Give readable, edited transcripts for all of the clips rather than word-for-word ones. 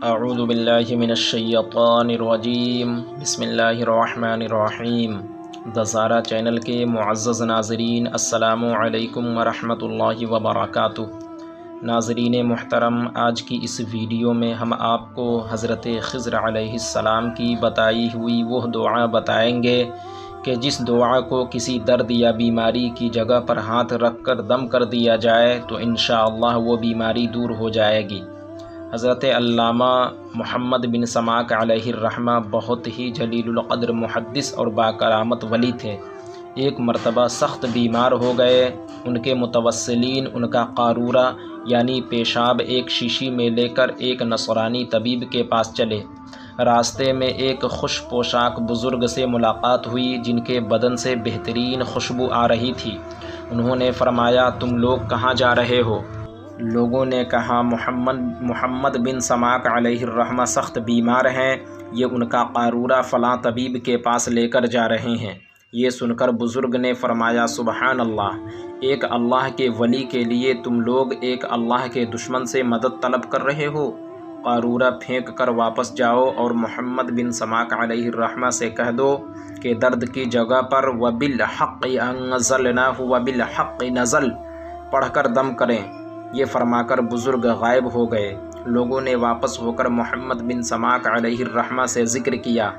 اعوذ باللہ من الشیطان الرجیم بسم اللہ الرحمن الرحیم دزارہ چینل کے معزز ناظرین السلام علیکم ورحمۃ اللہ وبرکاتہ۔ ناظرین محترم، آج کی اس ویڈیو میں ہم آپ کو حضرت خضر علیہ السلام کی بتائی ہوئی وہ دعا بتائیں گے کہ جس دعا کو کسی درد یا بیماری کی جگہ پر ہاتھ رکھ کر دم کر دیا جائے تو انشاءاللہ وہ بیماری دور ہو جائے گی۔ حضرت علامہ محمد بن سماک علیہ الرحمہ بہت ہی جلیل القدر محدث اور باکرامت ولی تھے۔ ایک مرتبہ سخت بیمار ہو گئے۔ ان کے متوسلین ان کا قارورہ یعنی پیشاب ایک شیشی میں لے کر ایک نصرانی طبیب کے پاس چلے۔ راستے میں ایک خوش پوشاک بزرگ سے ملاقات ہوئی جن کے بدن سے بہترین خوشبو آ رہی تھی۔ انہوں نے فرمایا، تم لوگ کہاں جا رہے ہو؟ لوگوں نے کہا، محمد بن سماک علیہ الرحمہ سخت بیمار ہیں، یہ ان کا قارورہ فلاں طبیب کے پاس لے کر جا رہے ہیں۔ یہ سن کر بزرگ نے فرمایا، سبحان اللہ، ایک اللہ کے ولی کے لیے تم لوگ ایک اللہ کے دشمن سے مدد طلب کر رہے ہو؟ قارورہ پھینک کر واپس جاؤ اور محمد بن سماک علیہ الرحمہ سے کہہ دو کہ درد کی جگہ پر وَبِالْحَقِّ أَنزَلْنَاهُ وَبِالْحَقِّ نَزَلَ پڑھ کر دم کریں۔ یہ فرما کر بزرگ غائب ہو گئے۔ لوگوں نے واپس ہو کر محمد بن سماک علیہ الرحمہ سے ذکر کیا۔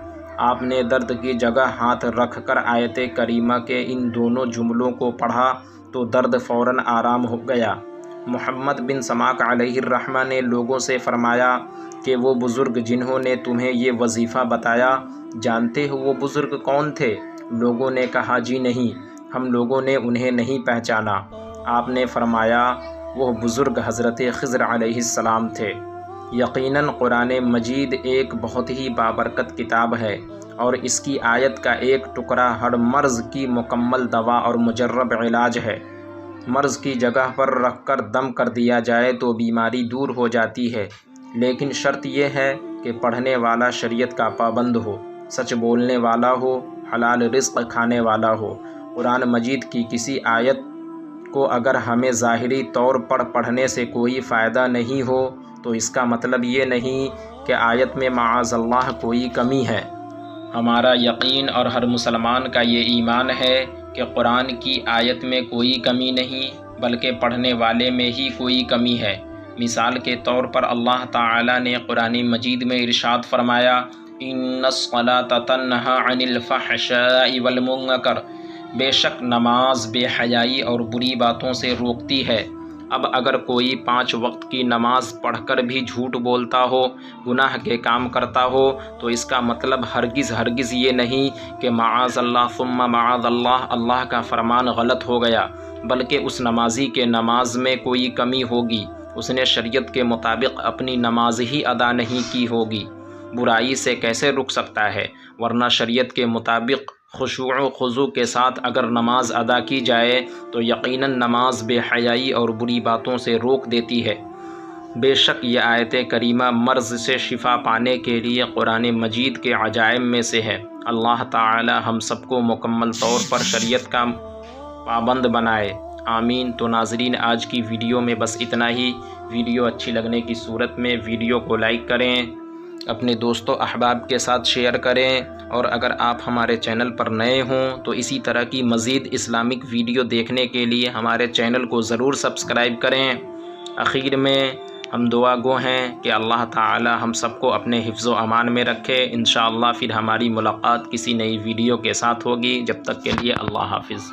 آپ نے درد کی جگہ ہاتھ رکھ کر آیت کریمہ کے ان دونوں جملوں کو پڑھا تو درد فوراً آرام ہو گیا۔ محمد بن سماک علیہ الرحمہ نے لوگوں سے فرمایا کہ وہ بزرگ جنہوں نے تمہیں یہ وظیفہ بتایا، جانتے ہو وہ بزرگ کون تھے؟ لوگوں نے کہا، جی نہیں، ہم لوگوں نے انہیں نہیں پہچانا۔ آپ نے فرمایا، وہ بزرگ حضرت خضر علیہ السلام تھے۔ یقیناً قرآن مجید ایک بہت ہی بابرکت کتاب ہے اور اس کی آیت کا ایک ٹکڑا ہر مرض کی مکمل دوا اور مجرب علاج ہے۔ مرض کی جگہ پر رکھ کر دم کر دیا جائے تو بیماری دور ہو جاتی ہے، لیکن شرط یہ ہے کہ پڑھنے والا شریعت کا پابند ہو، سچ بولنے والا ہو، حلال رزق کھانے والا ہو۔ قرآن مجید کی کسی آیت کو اگر ہمیں ظاہری طور پر پڑھنے سے کوئی فائدہ نہیں ہو تو اس کا مطلب یہ نہیں کہ آیت میں معاذ اللہ کوئی کمی ہے۔ ہمارا یقین اور ہر مسلمان کا یہ ایمان ہے کہ قرآن کی آیت میں کوئی کمی نہیں بلکہ پڑھنے والے میں ہی کوئی کمی ہے۔ مثال کے طور پر اللہ تعالی نے قرآن مجید میں ارشاد فرمایا، ان الصلاۃ تنہی عن الفحشاء والمنکر، بے شک نماز بے حیائی اور بری باتوں سے روکتی ہے۔ اب اگر کوئی 5 وقت کی نماز پڑھ کر بھی جھوٹ بولتا ہو، گناہ کے کام کرتا ہو، تو اس کا مطلب ہرگز یہ نہیں کہ معاذ اللہ ثم معاذ اللہ، اللہ کا فرمان غلط ہو گیا، بلکہ اس نمازی کے نماز میں کوئی کمی ہوگی، اس نے شریعت کے مطابق اپنی نماز ہی ادا نہیں کی ہوگی۔ برائی سے کیسے رک سکتا ہے؟ ورنہ شریعت کے مطابق خشوع و خضوع کے ساتھ اگر نماز ادا کی جائے تو یقیناً نماز بے حیائی اور بری باتوں سے روک دیتی ہے۔ بے شک یہ آیت کریمہ مرض سے شفا پانے کے لیے قرآن مجید کے عجائب میں سے ہے۔ اللہ تعالی ہم سب کو مکمل طور پر شریعت کا پابند بنائے، آمین۔ تو ناظرین، آج کی ویڈیو میں بس اتنا ہی۔ ویڈیو اچھی لگنے کی صورت میں ویڈیو کو لائک کریں، اپنے دوستوں احباب کے ساتھ شیئر کریں، اور اگر آپ ہمارے چینل پر نئے ہوں تو اسی طرح کی مزید اسلامک ویڈیو دیکھنے کے لیے ہمارے چینل کو ضرور سبسکرائب کریں۔ آخر میں ہم دعا گو ہیں کہ اللہ تعالی ہم سب کو اپنے حفظ و امان میں رکھے۔ انشاءاللہ پھر ہماری ملاقات کسی نئی ویڈیو کے ساتھ ہوگی۔ جب تک کے لیے اللہ حافظ۔